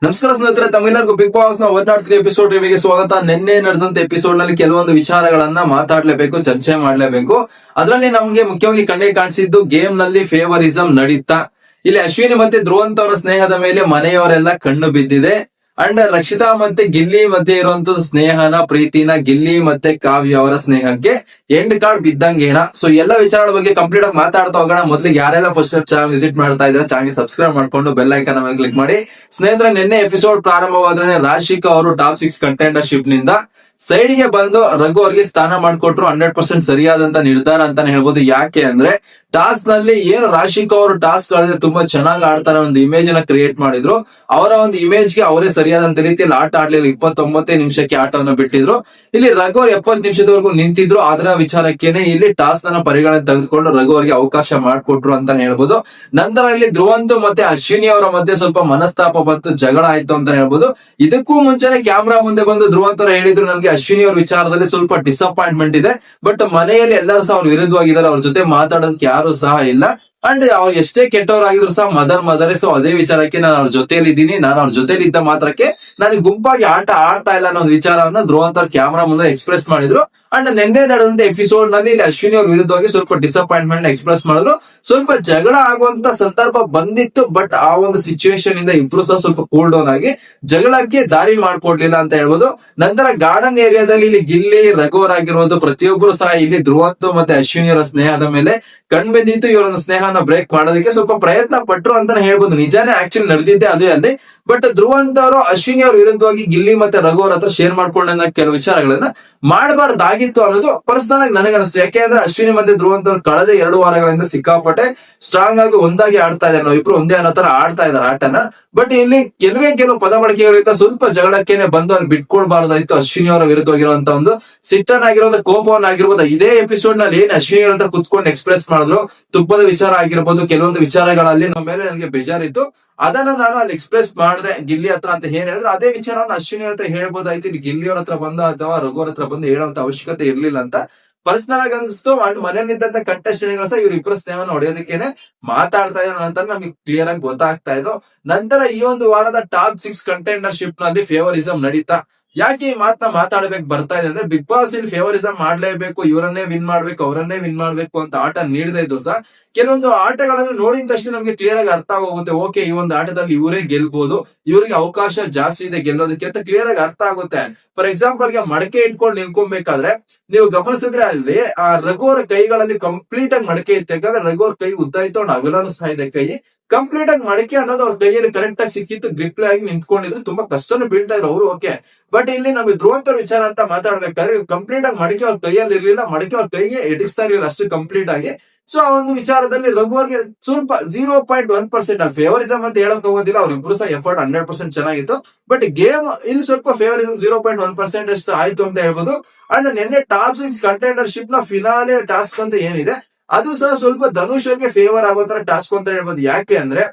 ನಮಸ್ಕಾರ ಸ್ನೇಹಿತರೆ, ತಮ್ಮೆಲ್ಲರಿಗೂ ಬಿಗ್ ಬಾಸ್ ನ 103 ಎಪಿಸೋಡ್ ರಿವ್ಯೂಗೆ ಸ್ವಾಗತ. ನಿನ್ನೆ ನಡೆದಂತ ಎಪಿಸೋಡ್ ನಲ್ಲಿ ಕೆಲವೊಂದು ವಿಚಾರಗಳನ್ನ ಮಾತಾಡ್ಲೇಬೇಕು, ಚರ್ಚೆ ಮಾಡ್ಲೇಬೇಕು. ಅದರಲ್ಲಿ ನಮ್ಗೆ ಮುಖ್ಯವಾಗಿ ಕಣ್ಣಿಗೆ ಕಾಣಿಸಿದ್ದು ಗೇಮ್ ನಲ್ಲಿ ಫೇವರಿಸಂ ನಡೀತಾ. ಇಲ್ಲಿ ಅಶ್ವಿನಿ ಮತ್ತೆ ಧ್ರುವಂತ್ ಅವರ ಸ್ನೇಹದ ಮೇಲೆ ಮನೆಯವರೆಲ್ಲ ಕಣ್ಣು ಬಿದ್ದಿದೆ. ಅಂಡ್ ರಕ್ಷಿತಾ ಮತ್ತೆ ಗಿಲ್ಲಿ ಮಧ್ಯೆ ಇರುವಂತದ್ದು ಸ್ನೇಹನ, ಪ್ರೀತಿನ, ಗಿಲ್ಲಿ ಮತ್ತೆ ಕಾವ್ಯ ಅವರ ಸ್ನೇಹಕ್ಕೆ ಎಂಡ್ ಕಾರ್ಡ್ ಬಿದ್ದಂಗೇನ. ಸೊ ಎಲ್ಲ ವಿಚಾರಗಳ ಬಗ್ಗೆ ಕಂಪ್ಲೀಟ್ ಆಗಿ ಮಾತಾಡ್ತಾ ಹೋಗೋಣ. ಮೊದಲಿಗೆ ಯಾರೆಲ್ಲ ಫಸ್ಟ್ ಚಾನಲ್ ವಿಸಿಟ್ ಮಾಡ್ತಾ ಇದ್ರೆ ಚಾನಲ್ ಸಬ್ಸ್ಕ್ರೈಬ್ ಮಾಡ್ಕೊಂಡು ಬೆಲ್ ಐಕಾನ್ ಮೇಲೆ ಕ್ಲಿಕ್ ಮಾಡಿ. ಸ್ನೇಹಿತರೆ, ನಿನ್ನೆ ಎಪಿಸೋಡ್ ಪ್ರಾರಂಭವಾದ್ರೆ ರಾಶಿಕಾ ಅವರು ಟಾಪ್ 6 ಕಂಟೆಂಡರ್ಶಿಪ್ ನಿಂದ ಸೈಡ್ ಗೆ ಬಂದು ರಘು ಅವ್ರಿಗೆ ಸ್ಥಾನ ಮಾಡ್ಕೊಟ್ರು. 100% ಸರಿಯಾದಂತ ನಿರ್ಧಾರ ಅಂತಾನೆ ಹೇಳ್ಬೋದು. ಯಾಕೆ ಅಂದ್ರೆ ಟಾಸ್ಕ್ ನಲ್ಲಿ ಏನು ರಾಶಿಕಾ ಅವರು ಟಾಸ್ಕ್ ಗಳಿದ್ರೆ ತುಂಬಾ ಚೆನ್ನಾಗಿ ಆಡ್ತಾರೆ ಒಂದು ಇಮೇಜ್ ನ ಕ್ರಿಯೇಟ್ ಮಾಡಿದ್ರು. ಅವರ ಒಂದು ಇಮೇಜ್ ಗೆ ಅವರೇ ಸರಿಯಾದಂತ ರೀತಿಯಲ್ಲಿ ಆಟ ಆಡ್ಲಿಲ್ಲ. 29 ನಿಮಿಷಕ್ಕೆ ಆಟವನ್ನು ಬಿಟ್ಟಿದ್ರು. ಇಲ್ಲಿ ರಘು ಅವ್ರು 70 ನಿಮಿಷದವರೆಗೂ ನಿಂತಿದ್ರು. ಅದರ ವಿಚಾರಕ್ಕೇನೆ ಇಲ್ಲಿ ಟಾಸ್ಕ್ ನ ಪರಿಗಣನೆ ತೆಗೆದುಕೊಂಡು ರಘು ಅವರಿಗೆ ಅವಕಾಶ ಮಾಡಿಕೊಟ್ರು ಅಂತಾನೆ ಹೇಳ್ಬೋದು. ನಂತರ ಇಲ್ಲಿ ಧ್ರುವಂತ್ ಮತ್ತೆ ಅಶ್ವಿನಿ ಅವರ ಮಧ್ಯೆ ಸ್ವಲ್ಪ ಮನಸ್ತಾಪ ಬಂತು, ಜಗಳ ಆಯ್ತು ಅಂತಾನೆ ಹೇಳ್ಬೋದು. ಇದಕ್ಕೂ ಮುಂಚೆನೆ ಕ್ಯಾಮ್ರಾ ಮುಂದೆ ಬಂದು ಧ್ರುವಂತ್ ಅವರು ಹೇಳಿದ್ರು, ನನಗೆ ಅಶ್ವಿನಿ ಅವ್ರ ವಿಚಾರದಲ್ಲಿ ಸ್ವಲ್ಪ ಡಿಸಪಾಯಿಂಟ್ಮೆಂಟ್ ಇದೆ, ಬಟ್ ಮನೆಯಲ್ಲಿ ಎಲ್ಲರೂ ಸಹ ಅವ್ರು ವಿರುದ್ಧವಾಗಿದ್ದಾರೆ, ಅವ್ರ ಜೊತೆ ಮಾತಾಡೋದಕ್ಕೆ ಯಾರು ಸಹ ಇಲ್ಲ. ಅಂಡ್ ಅವ್ರು ಎಷ್ಟೇ ಕೆಟ್ಟವರಾಗಿದ್ರು ಸಹ ಮದರ್ ಸೊ ಅದೇ ವಿಚಾರಕ್ಕೆ ನಾನು ಅವ್ರ ಜೊತೆಲಿ ಇದ್ದೀನಿ, ನಾನು ಅವ್ರ ಜೊತೆಲಿ ಇದ್ದ ಮಾತ್ರಕ್ಕೆ ನನಗೆ ಗುಂಪಾಗಿ ಆಟ ಆಡ್ತಾ ಇಲ್ಲ ಅನ್ನೋ ವಿಚಾರವನ್ನ ಧ್ರುವಂತ್ ಅವ್ರ ಕ್ಯಾಮ್ರಾ ಮುಂದೆ ಎಕ್ಸ್ಪ್ರೆಸ್ ಮಾಡಿದ್ರು. ಅಂಡ್ ನಿನ್ನೆ ನಡೆದಂತ ಎಪಿಸೋಡ್ ನಲ್ಲಿ ಇಲ್ಲಿ ಅಶ್ವಿನಿ ಅವ್ರ ವಿರುದ್ಧವಾಗಿ ಸ್ವಲ್ಪ ಡಿಸಪಾಯಿಂಟ್ಮೆಂಟ್ ಎಕ್ಸ್ಪ್ರೆಸ್ ಮಾಡಿದ್ರು. ಸ್ವಲ್ಪ ಜಗಳ ಆಗುವಂತ ಸಂದರ್ಭ ಬಂದಿತ್ತು, ಬಟ್ ಆ ಒಂದು ಸಿಚುವೇಶನ್ ಇಂದ ಇಬ್ರು ಸಹ ಸ್ವಲ್ಪ ಕೂಲ್ ಡೌನ್ ಆಗಿ ಜಗಳಕ್ಕೆ ದಾರಿ ಮಾಡ್ಕೊಡ್ಲಿಲ್ಲ ಅಂತ ಹೇಳ್ಬೋದು. ನಂತರ ಗಾರ್ಡನ್ ಏರಿಯಾದಲ್ಲಿ ಇಲ್ಲಿ ಗಿಲ್ಲಿ, ರಘು ಆಗಿರ್ಬೋದು, ಪ್ರತಿಯೊಬ್ಬರು ಸಹ ಇಲ್ಲಿ ಧ್ರುವಂತ್ ಮತ್ತೆ ಅಶ್ವಿನಿ ಅವರ ಸ್ನೇಹದ ಮೇಲೆ ಕಣ್ ಬಿದ್ದಿತ್ತು. ಇವರೊಂದು ಸ್ನೇಹನ ಬ್ರೇಕ್ ಮಾಡೋದಕ್ಕೆ ಸ್ವಲ್ಪ ಪ್ರಯತ್ನ ಪಟ್ರು ಅಂತಾನೆ ಹೇಳ್ಬೋದು. ನಿಜಾನೇ ಆಕ್ಚುಲಿ ನಡೆದಿದ್ದೆ ಅದೇ ಅಲ್ಲಿ. ಬಟ್ ಧ್ರುವಂತ್ ಅವರು ಅಶ್ವಿನಿ ಅವ್ರ ವಿರುದ್ಧವಾಗಿ ಗಿಲ್ಲಿ ಮತ್ತೆ ರಘು ಅವ್ರ ಹತ್ರ ಶೇರ್ ಮಾಡ್ಕೊಂಡ ಕೆಲವು ವಿಚಾರಗಳನ್ನ ಮಾಡಬಾರ್ದಾಗಿತ್ತು ಅನ್ನೋದು ಪರ್ಸನಲ್ ಆಗಿ ನನಗೆ ಅನಿಸ್ತು. ಯಾಕೆಂದ್ರೆ ಅಶ್ವಿನಿ ಮತ್ತೆ ಧ್ರುವಂತ್ ಅವ್ರು ಕಳೆದ 2 ವಾರಗಳಿಂದ ಸಿಕ್ಕಾಪಟ್ಟೆ ಸ್ಟ್ರಾಂಗ್ ಆಗಿ ಒಂದಾಗಿ ಆಡ್ತಾ ಇದ್ದಾರೆ. ನಾವು ಇಬ್ರು ಒಂದೇ ಅನ್ನೋ ತರ ಆಡ್ತಾ ಇದಾರೆ ಆಟನ. ಬಟ್ ಇಲ್ಲಿ ಕೆಲವು ಪದ ಬಳಕೆಗಳಿಂದ ಸ್ವಲ್ಪ ಜಗಳಕ್ಕೇನೆ ಬಂದು ಅಲ್ಲಿ ಬಿಟ್ಕೊಳ್ಬಾರ್ದಾಯ್ತು. ಅಶ್ವಿನಿ ಅವರ ವಿರುದ್ಧವಾಗಿರುವಂತ ಒಂದು ಸಿಟ್ಟನ್ನಾಗಿರೋದು, ಕೋಪವನ್ನಾಗಿರ್ಬೋದು. ಇದೇ ಎಪಿಸೋಡ್ ನಲ್ಲಿ ಏನ್ ಅಶ್ವಿನಿ ಅವ್ರ ಹತ್ರ ಕುತ್ಕೊಂಡು ಎಕ್ಸ್ಪ್ರೆಸ್ ಮಾಡಿದ್ರು, ತುಪ್ಪದ ವಿಚಾರ ಆಗಿರ್ಬೋದು, ಕೆಲವೊಂದು ವಿಚಾರಗಳಲ್ಲಿ ನಮ್ಮ ಮೇಲೆ ನನಗೆ ಬೇಜಾರಿತ್ತು, ಅದನ್ನ ನಾನು ಅಲ್ಲಿ ಎಕ್ಸ್ಪ್ರೆಸ್ ಮಾಡಿದೆ ಗಿಲ್ಲಿ ಹತ್ರ ಅಂತ ಏನ್ ಹೇಳಿದ್ರೆ ಅದೇ ವಿಚಾರನ ಅಶ್ವಿನಿ ಹತ್ರ ಹೇಳ್ಬೋದಾಯ್ತು. ಇಲ್ಲಿ ಗಿಲ್ಲಿ ಅವ್ರ ಹತ್ರ ಬಂದ ಅಥವಾ ರಘು ಅವ್ರ ಹತ್ರ ಬಂದು ಹೇಳುವಂತ ಅವಶ್ಯಕತೆ ಇರ್ಲಿಲ್ಲ ಅಂತ ಪರ್ಸನಲ್ ಆಗಿ ಅನಿಸ್ತು. ಅಂಡ್ ಮನೆಯಲ್ಲಿದ್ದಂತ ಕಂಟೆಸ್ಟೆಂಟ್ಗಳು ಸಹ ಇವ್ರ ಇಬ್ಬರು ಸ್ನೇಹವನ್ನು ಹೊಡೆಯೋದಕ್ಕೇನೆ ಮಾತಾಡ್ತಾ ಇರೋ ನಂತರ ನಮಗೆ ಕ್ಲಿಯರ್ ಆಗಿ ಗೊತ್ತಾಗ್ತಾ ಇದ್ದು. ನಂತರ ಈ ಒಂದು ವಾರದ ಟಾಪ್ 6 ಕಂಟೆಂಡರ್ಶಿಪ್ ನಲ್ಲಿ ಫೇವರಿಸಂ ನಡೀತಾ. ಯಾಕೆ ಈ ಮಾತನ್ನ ಮಾತಾಡ್ಬೇಕು ಬರ್ತಾ ಇದೆ ಅಂದ್ರೆ, ಬಿಗ್ ಬಾಸ್ ಇಲ್ಲಿ ಫೇವರಿಸಂ ಮಾಡ್ಲೇಬೇಕು, ಇವರನ್ನೇ ವಿನ್ ಮಾಡ್ಬೇಕು, ಅವರನ್ನೇ ವಿನ್ ಮಾಡ್ಬೇಕು ಅಂತ ಆಟ ನೀಡದೇ ಇದ್ರು ಸಹ ಕೆಲವೊಂದು ಆಟಗಳನ್ನು ನೋಡಿದ ತಕ್ಷಣ ನಮ್ಗೆ ಕ್ಲಿಯರ್ ಆಗಿ ಅರ್ಥ ಆಗೋಗುತ್ತೆ. ಓಕೆ, ಈ ಒಂದು ಆಟದಲ್ಲಿ ಇವರೇ ಗೆಲ್ಬಹುದು, ಇವರಿಗೆ ಅವಕಾಶ ಜಾಸ್ತಿ ಇದೆ ಗೆಲ್ಲೋದಕ್ಕೆ ಅಂತ ಕ್ಲಿಯರ್ ಆಗಿ ಅರ್ಥ ಆಗುತ್ತೆ. ಫಾರ್ ಎಕ್ಸಾಂಪಲ್ ಗೆ ಮಡಕೆ ಇಟ್ಕೊಂಡು ನಿಲ್ಕೊಬೇಕಾದ್ರೆ ನೀವು ಗಮನಿಸಿದ್ರೆ ಅಲ್ಲಿ ಆ ರಘು ಅವರ ಕೈಗಳಲ್ಲಿ ಕಂಪ್ಲೀಟ್ ಆಗಿ ಮಡಕೆ ಇತ್ತು. ಯಾಕಂದ್ರೆ ರಘು ಅವ್ರ ಕೈ ಉದ್ದ ಇತ್ತು, ಅವ್ನು ಅಗಲನು ಸಹ ಇದೆ ಕೈ. ಕಂಪ್ಲೀಟ್ ಆಗಿ ಮಡಕೆ ಅನ್ನೋದು ಅವ್ರ ಕೈಯಲ್ಲಿ ಕರೆಕ್ಟ್ ಆಗಿ ಸಿಕ್ಕಿತ್ತು, ಗ್ರಿಪ್ ಆಗಿ ನಿಂತ್ಕೊಂಡಿದ್ರು, ತುಂಬಾ ಕಷ್ಟನು ಬೀಳ್ತಾ ಇದ್ರು ಅವರು. ಓಕೆ, ಬಟ್ ಇಲ್ಲಿ ನಮಗೆ ಧ್ರುವಂತ್ ಅವ್ರ ವಿಚಾರ ಅಂತ ಮಾತಾಡ್ಬೇಕಾದ್ರೆ ಕಂಪ್ಲೀಟ್ ಆಗಿ ಮಡಕೆ ಅವ್ರ ಕೈಯಲ್ಲಿ ಇರ್ಲಿಲ್ಲ, ಮಡಕೆ ಅವ್ರ ಕೈಗೆ ಎಡಿಸ್ತಾ ಇರ್ಲಿಲ್ಲ ಅಷ್ಟು ಕಂಪ್ಲೀಟ್ ಆಗಿ. ಸೊ ಆ ಒಂದು ವಿಚಾರದಲ್ಲಿ ರಘು ಅವ್ರಿಗೆ ಸ್ವಲ್ಪ 0.1% ಫೇವರಿಸಂ ಅಂತ ಹೇಳಕ್ ಹೋಗೋದಿಲ್ಲ. ಅವ್ರಿಬ್ರು ಸಹ ಎಫರ್ಟ್ 100% ಚೆನ್ನಾಗಿತ್ತು. ಬಟ್ ಗೇಮ್ ಇಲ್ಲಿ ಸ್ವಲ್ಪ ಫೇವರಿಸಂ 0.1% ಅಷ್ಟು ಆಯ್ತು ಅಂತ ಹೇಳ್ಬೋದು. ಅಂಡ್ ನಿನ್ನೆ ಟಾಪ್ 6 ಕಂಟೆಂಡರ್ಶಿಪ್ ನ ಫಿನಾಲೆ ಟಾಸ್ಕ್ ಅಂತ ಏನಿದೆ ಅದು ಸಹ ಸ್ವಲ್ಪ ಧನುಷ್ ಅವ್ರಿಗೆ ಫೇವರ್ ಆಗೋ ತರ ಟಾಸ್ಕ್ ಅಂತ ಹೇಳ್ಬೋದು. ಯಾಕೆ ಅಂದ್ರೆ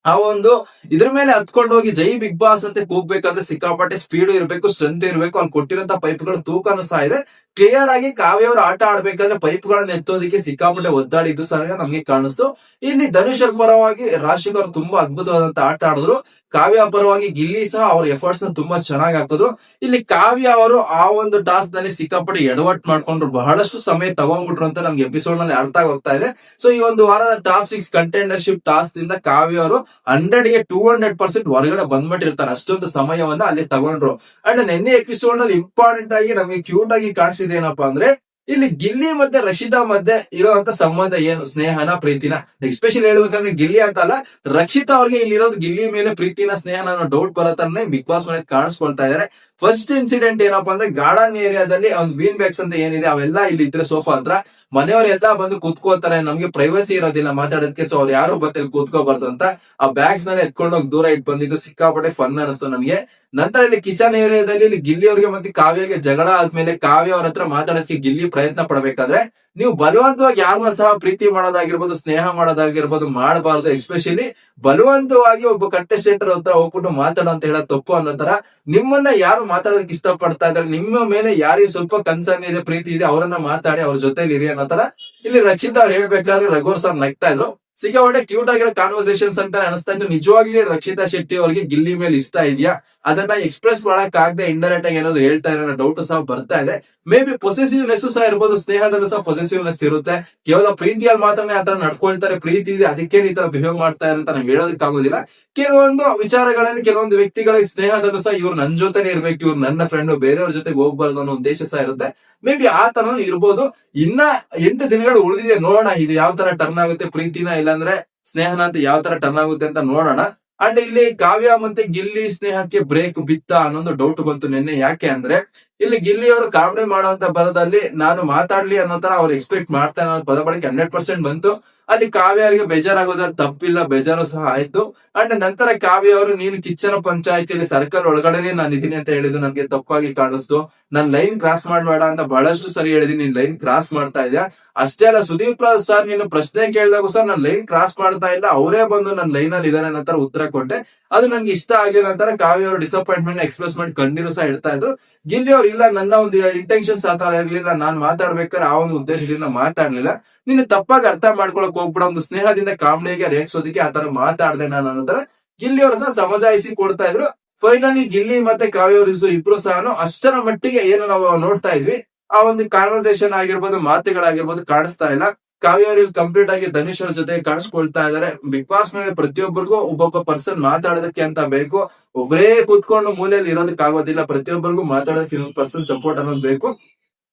ಆ ಒಂದು ಇದ್ರ ಮೇಲೆ ಹತ್ಕೊಂಡು ಹೋಗಿ ಜೈ ಬಿಗ್ ಬಾಸ್ ಅಂತ ಕೂಗ್ಬೇಕಂದ್ರೆ ಸಿಕ್ಕಾಪಟ್ಟೆ ಸ್ಪೀಡ್ ಇರಬೇಕು, ಸ್ಟ್ರೆಂತ್ ಇರಬೇಕು. ಅವ್ನು ಕೊಟ್ಟಿರೋಂತ ಪೈಪ್ಗಳು ತೂಕನೂ ಸಹ ಇದೆ. ಕ್ಲಿಯರ್ ಆಗಿ ಕಾವ್ಯ ಅವರು ಆಟ ಆಡ್ಬೇಕಾದ್ರೆ ಪೈಪ್ ಗಳನ್ನ ಎತ್ತೋದಕ್ಕೆ ಸಿಕ್ಕಾಪಟ್ಟೆ ಒದ್ದಾಡಿದ್ದು ಸಹ ನಮ್ಗೆ ಕಾಣಿಸ್ತು. ಇಲ್ಲಿ ಧನುಷ್ ಪರವಾಗಿ ರಾಶಿಕ್ ಅವರು ತುಂಬಾ ಅದ್ಭುತವಾದಂತ ಆಟ ಆಡಿದ್ರು. ಕಾವ್ಯ ಪರವಾಗಿ ಗಿಲ್ಲಿ ಸಹ ಅವ್ರ ಎಫರ್ಟ್ಸ್ ನ ತುಂಬಾ ಚೆನ್ನಾಗಿ ಹಾಕಿದ್ರು. ಇಲ್ಲಿ ಕಾವ್ಯ ಅವರು ಆ ಒಂದು ಟಾಸ್ಕ್ ನಲ್ಲಿ ಸಿಕ್ಕಾಪಟ್ಟೆ ಎಡವಟ್ ಮಾಡ್ಕೊಂಡ್ರು, ಬಹಳಷ್ಟು ಸಮಯ ತಗೊಂಡ್ಬಿಟ್ರು ಅಂತ ನಮ್ಗೆ ಎಪಿಸೋಡ್ ನಲ್ಲಿ ಅರ್ಥ ಹೋಗ್ತಾ ಇದೆ. ಸೊ ಈ ಒಂದು ವಾರದ ಟಾಪ್ 6 ಕಂಟೆಂಡರ್ಶಿಪ್ ಟಾಸ್ಕ್ ದಿಂದ ಕಾವ್ಯ ಅವರು 100ಗೆ 200% ಹೊರಗಡೆ ಬಂದ್ಬಿಟ್ಟಿರ್ತಾರೆ. ಅಷ್ಟೊಂದು ಸಮಯವನ್ನ ಅಲ್ಲಿ ತಗೊಂಡ್ರು. ಅಂಡ್ ನಿನ್ನೆ ಎಪಿಸೋಡ್ ನಲ್ಲಿ ಇಂಪಾರ್ಟೆಂಟ್ ಆಗಿ ನಮಗೆ ಕ್ಯೂಟ್ ಆಗಿ ಕಾಣಿಸಿದೇನಪ್ಪಾ ಅಂದ್ರೆ, ಇಲ್ಲಿ ಗಿಲ್ಲಿ ಮತ್ತೆ ರಕ್ಷಿತಾ ಮಧ್ಯೆ ಇರುವಂತ ಸಂಬಂಧ ಏನು, ಸ್ನೇಹನ, ಪ್ರೀತಿನ. ಎಸ್ಪೆಷಲಿ ಹೇಳ್ಬೇಕಂದ್ರೆ ಗಿಲ್ಲಿ ಅಂತಲ್ಲ, ರಕ್ಷಿತಾ ಅವ್ರಿಗೆ ಇಲ್ಲಿರೋದು ಗಿಲ್ಲಿ ಮೇಲೆ ಪ್ರೀತಿನ, ಸ್ನೇಹನ ಅನ್ನೋ ಡೌಟ್ ಬರತ್ತಾನೆ ಬಿಗ್ ಬಾಸ್ ಮನೆ ಕಾಣಿಸ್ಕೊಳ್ತಾ ಇದಾರೆ. ಫಸ್ಟ್ ಇನ್ಸಿಡೆಂಟ್ ಏನಪ್ಪಾ ಅಂದ್ರೆ, ಗಾರ್ಡನ್ ಏರಿಯಾದಲ್ಲಿ ಒಂದು ಬೀನ್ ಬ್ಯಾಗ್ಸ್ ಅಂತ ಏನಿದೆ ಅವೆಲ್ಲ ಇಲ್ಲಿ ಇದ್ರೆ ಸೋಫಾ ಹತ್ರ ಮನೆಯವರೆಲ್ಲ ಬಂದು ಕೂತ್ಕೋತಾರೆ. ನಮ್ಗೆ ಪ್ರೈವಸಿ ಇರೋದಿಲ್ಲ ಮಾತಾಡೋದಕ್ಕೆ, ಸೊ ಅವ್ರು ಯಾರು ಬಂದಲ್ಲಿ ಕೂತ್ಕೋಬಾರ್ದು ಅಂತ ಆ ಬ್ಯಾಗ್ಸ್ ನಲ್ಲಿ ಎತ್ಕೊಂಡೋಗಿ ದೂರ ಇಟ್ಟು ಬಂದಿದ್ದು ಸಿಕ್ಕಾಪಟ್ಟೆ ಫನ್ ಅನಿಸ್ತು ನಮ್ಗೆ. ನಂತರ ಇಲ್ಲಿ ಕಿಚನ್ ಏರಿಯಾದಲ್ಲಿ ಇಲ್ಲಿ ಗಿಲ್ಲಿ ಅವ್ರಿಗೆ ಮತ್ತೆ ಕಾವ್ಯಗೆ ಜಗಳ ಆದ್ಮೇಲೆ ಕಾವ್ಯ ಅವ್ರ ಹತ್ರ ಮಾತಾಡೋದಕ್ಕೆ ಗಿಲ್ಲಿ ಪ್ರಯತ್ನ ಪಡಬೇಕಾದ್ರೆ, ನೀವು ಬಲವಂತವಾಗಿ ಯಾರನ್ನ ಸಹ ಪ್ರೀತಿ ಮಾಡೋದಾಗಿರ್ಬೋದು, ಸ್ನೇಹ ಮಾಡೋದಾಗಿರ್ಬೋದು ಮಾಡಬಾರ್ದು. ಎಸ್ಪೆಷಲಿ ಬಲವಂತವಾಗಿ ಒಬ್ಬ ಕಂಟೆಸ್ಟೆಂಟ್ ಹತ್ರ ಹೋಗ್ಬಿಟ್ಟು ಮಾತಾಡೋ ಅಂತ ಹೇಳೋದು ತಪ್ಪು ಅನ್ನೋ ತರ. ನಿಮ್ಮನ್ನ ಯಾರು ಮಾತಾಡೋದಕ್ಕೆ ಇಷ್ಟ ಪಡ್ತಾ ಇದಾರೆ, ನಿಮ್ಮ ಮೇಲೆ ಯಾರಿಗೆ ಸ್ವಲ್ಪ ಕನ್ಸರ್ನ್ ಇದೆ, ಪ್ರೀತಿ ಇದೆ, ಅವರನ್ನ ಮಾತಾಡಿ ಅವ್ರ ಜೊತೆಲಿ ಇರಿ ಅನ್ನೋ ತರ ಇಲ್ಲಿ ರಕ್ಷಿತಾ ಅವ್ರು ಹೇಳ್ಬೇಕಾದ್ರೆ ರಘು ಸರ್ ನಗ್ತಾ ಇದ್ರು. ಸಿಕ್ಕಾಪಟ್ಟೆ ಕ್ಯೂಟ್ ಆಗಿರೋ ಕಾನ್ವರ್ಸೇಷನ್ಸ್ ಅಂತ ಅನಿಸ್ತಾ ಇತ್ತು. ನಿಜವಾಗ್ಲೂ ರಕ್ಷಿತಾ ಶೆಟ್ಟಿ ಅವ್ರಿಗೆ ಗಿಲ್ಲಿ ಮೇಲೆ ಇಷ್ಟ ಇದೆಯಾ, ಅದನ್ನ ಎಕ್ಸ್ಪ್ರೆಸ್ ಮಾಡಕ್ ಆಗದೆ ಇಂಡೈರೆಕ್ಟ್ ಆಗಿ ಏನಾದ್ರು ಹೇಳ್ತಾ ಇರೋ ಡೌಟ್ ಸಹ ಬರ್ತಾ ಇದೆ. ಮೇ ಬಿ ಪೊಸೆಸಿವ್ನೆಸ್ ಸಹ ಇರ್ಬೋದು, ಸ್ನೇಹದಲ್ಲೂ ಸಹ ಪೊಸೆಸಿವ್ನೆಸ್ ಇರುತ್ತೆ. ಕೇವಲ ಪ್ರೀತಿಯಲ್ಲಿ ಮಾತ್ರನೇ ಆತರ ನಡ್ಕೊಳ್ತಾರೆ, ಪ್ರೀತಿ ಇದೆ ಅದಕ್ಕೆ ಈ ತರ ಬಿಹೇವ್ ಮಾಡ್ತಾರೆ ಅಂತ ನಾವ್ ಹೇಳೋದಕ್ಕಾಗೋದಿಲ್ಲ. ಕೆಲವೊಂದು ವಿಚಾರಗಳಲ್ಲಿ ಕೆಲವೊಂದು ವ್ಯಕ್ತಿಗಳಿಗೆ ಸ್ನೇಹದಲ್ಲೂ ಸಹ ಇವ್ರು ನನ್ ಜೊತೆನೆ ಇರ್ಬೇಕು, ಇವ್ರು ನನ್ನ ಫ್ರೆಂಡ್, ಬೇರೆಯವ್ರ ಜೊತೆಗೆ ಹೋಗ್ಬಾರ್ದು ಅನ್ನೋ ಉದ್ದೇಶ ಸಹ ಇರುತ್ತೆ. ಮೇ ಬಿ ಆ ತರ ಇರ್ಬೋದು. ಇನ್ನ 8 ದಿನಗಳು ಉಳಿದಿದೆ, ನೋಡೋಣ ಇದು ಯಾವ ತರ ಟರ್ನ್ ಆಗುತ್ತೆ, ಪ್ರೀತಿನ ಇಲ್ಲಾಂದ್ರೆ ಸ್ನೇಹನ ಅಂತ ಯಾವ ತರ ಟರ್ನ್ ಆಗುತ್ತೆ ಅಂತ ನೋಡೋಣ. ಅಂಡ್ ಇಲ್ಲಿ ಕಾವ್ಯ ಮತ್ತೆ ಗಿಲ್ಲಿ ಸ್ನೇಹಕ್ಕೆ ಬ್ರೇಕ್ ಬಿತ್ತ ಅನ್ನೊಂದು ಡೌಟ್ ಬಂತು ನಿನ್ನೆ. ಯಾಕೆ ಅಂದ್ರೆ ಇಲ್ಲಿ ಗಿಲ್ಲಿ ಅವರು ಕಾಮಿಡಿ ಮಾಡುವಂತ ಪದದಲ್ಲಿ ನಾನು ಮಾತಾಡ್ಲಿ ಅನ್ನೋ ತರ ಅವ್ರು ಎಕ್ಸ್ಪೆಕ್ಟ್ ಮಾಡ್ತಾ ಅನ್ನೋ ಪದ ಬಳಕೆ 100% ಬಂತು. ಅಲ್ಲಿ ಕಾವ್ಯ ಅವರಿಗೆ ಬೇಜಾರಾಗೋದ್ರಲ್ಲಿ ತಪ್ಪಿಲ್ಲ, ಬೇಜಾರು ಸಹ ಆಯ್ತು. ಅಂಡ್ ನಂತರ ಕಾವ್ಯ ಅವರು ನೀನು ಕಿಚ್ಚನ ಪಂಚಾಯತಿಯಲ್ಲಿ ಸರ್ಕಲ್ ಒಳಗಡೆನೆ ನಾನು ಇದೀನಿ ಅಂತ ಹೇಳಿದ್ದು ನನ್ಗೆ ತಪ್ಪಾಗಿ ಕಾಣಿಸ್ತು, ನನ್ ಲೈನ್ ಕ್ರಾಸ್ ಮಾಡ್ಬೇಡ ಅಂತ ಬಹಳಷ್ಟು ಸರಿ ಹೇಳಿದೀನಿ, ನೀನ್ ಲೈನ್ ಕ್ರಾಸ್ ಮಾಡ್ತಾ ಇದ್ಯಾ. ಅಷ್ಟೇ ಅಲ್ಲ, ಸುದೀಪ್ ಸರ್ ನೀನು ಪ್ರಶ್ನೆ ಕೇಳಿದಾಗೂ ಸರ್ ನಾನು ಲೈನ್ ಕ್ರಾಸ್ ಮಾಡ್ತಾ ಇಲ್ಲ, ಅವರೇ ಬಂದು ನನ್ನ ಲೈನ್ ಅಲ್ಲಿ ಇದಾರೆ ನಂತರ ಉತ್ತರ ಕೊಟ್ಟೆ, ಅದು ನನ್ಗೆ ಇಷ್ಟ ಆಗಿಲ್ಲ ಅಂತಾರೆ. ಕಾವ್ಯ ಅವರು ಡಿಸಪಾಯಿಂಟ್ಮೆಂಟ್ ಎಕ್ಸ್ಪ್ರೆಸ್ ಮಾಡಿ ಕಣ್ಣೀರು ಸಹ ಇಡ್ತಾ ಇದ್ರು. ಗಿಲ್ಲಿ ಅವ್ರು ಇಲ್ಲ, ನನ್ನ ಒಂದು ಇಂಟೆನ್ಷನ್ಸ್ ಆತರ ಇರ್ಲಿಲ್ಲ, ನಾನ್ ಮಾತಾಡ್ಬೇಕಾದ್ರೆ ಆ ಒಂದು ಉದ್ದೇಶದಿಂದ ಮಾತಾಡ್ಲಿಲ್ಲ, ನೀನು ತಪ್ಪಾಗಿ ಅರ್ಥ ಮಾಡ್ಕೊಳಕ್ ಹೋಗ್ಬಿಡ, ಒಂದು ಸ್ನೇಹದಿಂದ ಕಾಮಿಡಿಗೆ ರೇಗಿಸೋದಕ್ಕೆ ಆತರ ಮಾತಾಡ್ದೆ ನಾನು ಅನ್ನೋತರ ಗಿಲ್ಲಿ ಅವರು ಸಹ ಸಮಜಾಯಿಸಿ ಕೊಡ್ತಾ ಇದ್ರು. ಫೈನಲಿ ಗಿಲ್ಲಿ ಮತ್ತೆ ಕಾವ್ಯ ಅವರು ಇಬ್ರು ಸಹ ಅಷ್ಟರ ಮಟ್ಟಿಗೆ ಏನು ನಾವು ನೋಡ್ತಾ ಇದ್ವಿ, ಆ ಒಂದು ಕಾನ್ವರ್ಸೇಷನ್ ಆಗಿರ್ಬೋದು, ಮಾತುಗಳಾಗಿರ್ಬೋದು ಕಾಣಿಸ್ತಾ ಇಲ್ಲ. ಕಾವ್ಯ ಅವರು ಕಂಪ್ಲೀಟ್ ಆಗಿ ಧನುಷ್ ಅವ್ರ ಜೊತೆ ಕಾಣಿಸ್ಕೊಳ್ತಾ ಇದಾರೆ. ಬಿಗ್ ಬಾಸ್ ಮೇಲೆ ಪ್ರತಿಯೊಬ್ಬರಿಗೂ ಒಬ್ಬೊಬ್ಬ ಪರ್ಸನ್ ಮಾತಾಡೋದಕ್ಕೆ ಅಂತ ಬೇಕು, ಒಬ್ಬರೇ ಕೂತ್ಕೊಂಡು ಮೂಲೆಯಲ್ಲಿ ಇರೋದಕ್ಕೆ ಆಗೋದಿಲ್ಲ, ಪ್ರತಿಯೊಬ್ಬರಿಗೂ ಮಾತಾಡೋದಕ್ಕೆ ಇನ್ನೊಂದು ಪರ್ಸನ್ ಸಪೋರ್ಟ್ ಅನ್ನೋದು ಬೇಕು.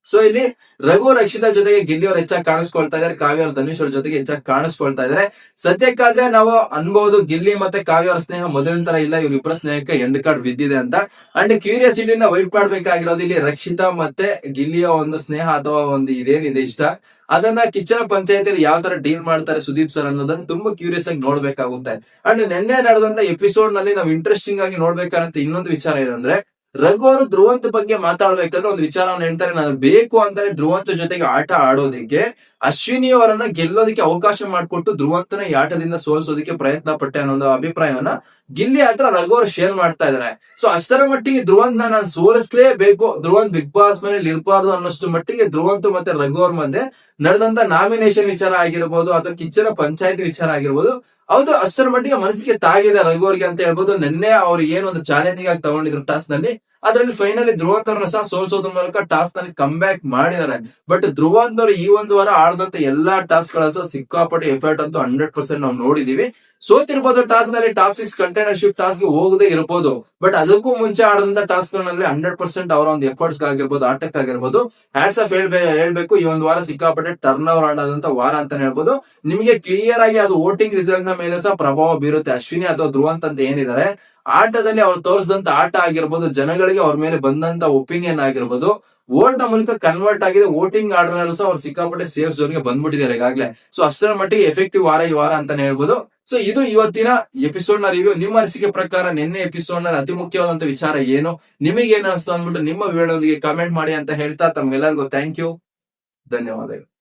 ಸೊ ಇಲ್ಲಿ ರಘು ರಕ್ಷಿತಾ ಜೊತೆಗೆ ಗಿಲ್ಲಿ ಅವ್ರು ಹೆಚ್ಚಾಗಿ ಕಾಣಿಸ್ಕೊಳ್ತಾ ಇದಾರೆ, ಕಾವ್ಯ ಅವ್ರ ಧನುಷ್ ಅವ್ರ ಜೊತೆಗೆ ಹೆಚ್ಚಾಗಿ ಕಾಣಿಸ್ಕೊಳ್ತಾ ಇದಾರೆ. ಸದ್ಯಕ್ಕಾದ್ರೆ ನಾವು ಅನ್ಬಹುದು ಗಿಲ್ಲಿ ಮತ್ತೆ ಕಾವ್ಯ ಅವ್ರ ಸ್ನೇಹ ಮೊದಲಿನ ತರ ಇಲ್ಲ, ಇವ್ರಿಬ್ಬರ ಸ್ನೇಹಕ್ಕೆ ಎಂಡ್ ಕಾರ್ಡ್ ಬಿದ್ದಿದೆ ಅಂತ. ಅಂಡ್ ಕ್ಯೂರಿಯಾಸಿಟಿನ ವೈಟ್ ಮಾಡ್ಬೇಕಾಗಿರೋದು ಇಲ್ಲಿ ರಕ್ಷಿತಾ ಮತ್ತೆ ಗಿಲ್ಲಿಯ ಒಂದು ಸ್ನೇಹ ಅಥವಾ ಒಂದು ಇದೇನಿದೆ ಇಷ್ಟ, ಅದನ್ನ ಕಿಚ್ಚನ ಪಂಚಾಯತಿಯಲ್ಲಿ ಯಾವ ತರ ಡೀಲ್ ಮಾಡ್ತಾರೆ ಸುದೀಪ್ ಸರ್ ಅನ್ನೋದನ್ನ ತುಂಬಾ ಕ್ಯೂರಿಯಸ್ ಆಗಿ ನೋಡ್ಬೇಕಾಗುತ್ತೆ. ಅಂಡ್ ನಿನ್ನೆ ನಡೆದಂತ ಎಪಿಸೋಡ್ ನಲ್ಲಿ ನಾವು ಇಂಟ್ರೆಸ್ಟಿಂಗ್ ಆಗಿ ನೋಡ್ಬೇಕಾದಂತ ಇನ್ನೊಂದು ವಿಚಾರ ಏನಂದ್ರೆ, ರಘು ಅವರು ಧ್ರುವಂತ್ ಬಗ್ಗೆ ಮಾತಾಡ್ಬೇಕಾದ್ರೆ ಒಂದು ವಿಚಾರವನ್ನು ಹೇಳ್ತಾರೆ, ನಾನು ಬೇಕು ಅಂತಾನೆ ಧ್ರುವಂತ್ ಜೊತೆಗೆ ಆಟ ಆಡೋದಕ್ಕೆ ಅಶ್ವಿನಿ ಅವರನ್ನ ಗೆಲ್ಲೋದಕ್ಕೆ ಅವಕಾಶ ಮಾಡಿಕೊಟ್ಟು ಧ್ರುವಂತನ ಈ ಆಟದಿಂದ ಸೋಲ್ಸೋದಕ್ಕೆ ಪ್ರಯತ್ನ ಪಟ್ಟೆ ಅನ್ನೋ ಒಂದು ಅಭಿಪ್ರಾಯವನ್ನ ಗಿಲ್ಲಿ ಹತ್ರ ರಘು ಅವರು ಶೇರ್ ಮಾಡ್ತಾ ಇದಾರೆ. ಸೊ ಅಷ್ಟರ ಮಟ್ಟಿಗೆ ಧ್ರುವಂತ್ ನಾನು ಸೋಲಿಸಲೇಬೇಕು, ಧ್ರುವಂತ್ ಬಿಗ್ ಬಾಸ್ ಮನೇಲಿ ಇರಬಾರ್ದು ಅನ್ನೋಷ್ಟು ಮಟ್ಟಿಗೆ ಧ್ರುವಂತ್ ಮತ್ತೆ ರಘು ಅವ್ರ ಮಧ್ಯೆ ನಡೆದಂತ ನಾಮಿನೇಷನ್ ವಿಚಾರ ಆಗಿರ್ಬೋದು ಅಥವಾ ಕಿಚ್ಚನ ಪಂಚಾಯತಿ ವಿಚಾರ ಆಗಿರ್ಬೋದು, ಹೌದು ಅಷ್ಟರ ಮಟ್ಟಿಗೆ ಮನಸ್ಸಿಗೆ ತಾಗಿದೆ ರಘು ಅವ್ರಿಗೆ ಅಂತ ಹೇಳ್ಬೋದು. ನಿನ್ನೆ ಅವ್ರು ಏನೊಂದು ಚಾಲೆಂಜಿಂಗ್ ಆಗಿ ತಗೊಂಡಿದ್ರು ಟಾಸ್ಕ್ ನಲ್ಲಿ, ಅದರಲ್ಲಿ ಫೈನಲಿ ಧ್ರುವಂತ್ ಅವ್ರನ್ನ ಸಹ ಸೋಲ್ಸೋದ್ರ ಮೂಲಕ ಟಾಸ್ಕ್ ನಲ್ಲಿ ಕಮ್ ಬ್ಯಾಕ್ ಮಾಡಿದ್ದಾರೆ. ಬಟ್ ಧ್ರುವಂತ್ ಅವರು ಈ ಒಂದು ವಾರ ಆಡದಂತ ಎಲ್ಲಾ ಟಾಸ್ಕ್ ಗಳ ಸಹ ಸಿಕ್ಕಾಪಟ್ಟೆ ಎಫರ್ಟ್ ಅಂತೂ 100% ನಾವು ನೋಡಿದೀವಿ. ಸೋತಿರ್ಬೋದು ಟಾಸ್ಕ್ ನಲ್ಲಿ, ಟಾಪ್ 6 ಕಂಟೈನರ್ಶಿಪ್ ಟಾಸ್ಕ್ ಹೋಗದೆ ಇರಬಹುದು, ಬಟ್ ಅದಕ್ಕೂ ಮುಂಚೆ ಆಡದಂತ ಟಾಸ್ಕ್ ಗಳಲ್ಲಿ 100% ಅವರ ಒಂದು ಎಫರ್ಟ್ಸ್ ಆಗಿರ್ಬೋದು, ಆಟಕ್ಕಾಗಿರ್ಬೋದು ಹ್ಯಾಟ್ಸ್ ಆಫ್ ಹೇಳ್ಬೇಕು. ಈ ಒಂದು ವಾರ ಸಿಕ್ಕಾಪಟ್ಟೆ ಟರ್ನ್ ಓವರ್ ಆಡದಂತ ವಾರ ಅಂತಾನೆ ಹೇಳ್ಬೋದು. ನಿಮಗೆ ಕ್ಲಿಯರ್ ಆಗಿ ಅದು ವೋಟಿಂಗ್ ರಿಸಲ್ಟ್ ನ ಮೇಲೆ ಸಹ ಪ್ರಭಾವ ಬೀರುತ್ತೆ. ಅಶ್ವಿನಿ ಅಥವಾ ಧ್ರುವಂತ್ ಅಂತ ಏನಿದ್ದಾರೆ, ಆಟದಲ್ಲಿ ಅವ್ರು ತೋರಿಸಿದಂತ ಆಟ ಆಗಿರ್ಬೋದು, ಜನಗಳಿಗೆ ಅವ್ರ ಮೇಲೆ ಬಂದಂತ ಒಪಿನಿಯನ್ ಆಗಿರ್ಬೋದು, ವೋಟ್ ನ ಮೂಲಕ ಕನ್ವರ್ಟ್ ಆಗಿದೆ. ವೋಟಿಂಗ್ ಆರ್ಡರ್ ನಲ್ಲೂ ಸಹ ಅವ್ರು ಸಿಕ್ಕಾಪಟ್ಟೆ ಸೇಫ್ ಝೋನ್ ಗೆ ಬಂದ್ಬಿಟ್ಟಿದ್ದಾರೆ ಈಗಾಗಲೇ. ಸೊ ಅಷ್ಟರ ಮಟ್ಟಿಗೆ ಎಫೆಕ್ಟಿವ್ ವಾರ ಈ ವಾರ ಅಂತಾನೆ ಹೇಳ್ಬೋದು. ಸೊ ಇದು ಇವತ್ತಿನ ಎಪಿಸೋಡ್ ನ ರಿವ್ಯೂ. ನಿಮ್ಮ ಅನಿಸಿಕೆ ಪ್ರಕಾರ ನಿನ್ನೆ ಎಪಿಸೋಡ್ ನಲ್ಲಿ ಅತಿ ಮುಖ್ಯವಾದಂತ ವಿಚಾರ ಏನು, ನಿಮಗೆ ಏನ್ ಅನಿಸ್ತು ಅಂದ್ಬಿಟ್ಟು ನಿಮ್ಮ ವಿಡಿಯೋದೊಂದಿಗೆ ಕಮೆಂಟ್ ಮಾಡಿ ಅಂತ ಹೇಳ್ತಾ ತಮ್ಗೆಲ್ಲರಿಗೂ ಥ್ಯಾಂಕ್ ಯು, ಧನ್ಯವಾದಗಳು.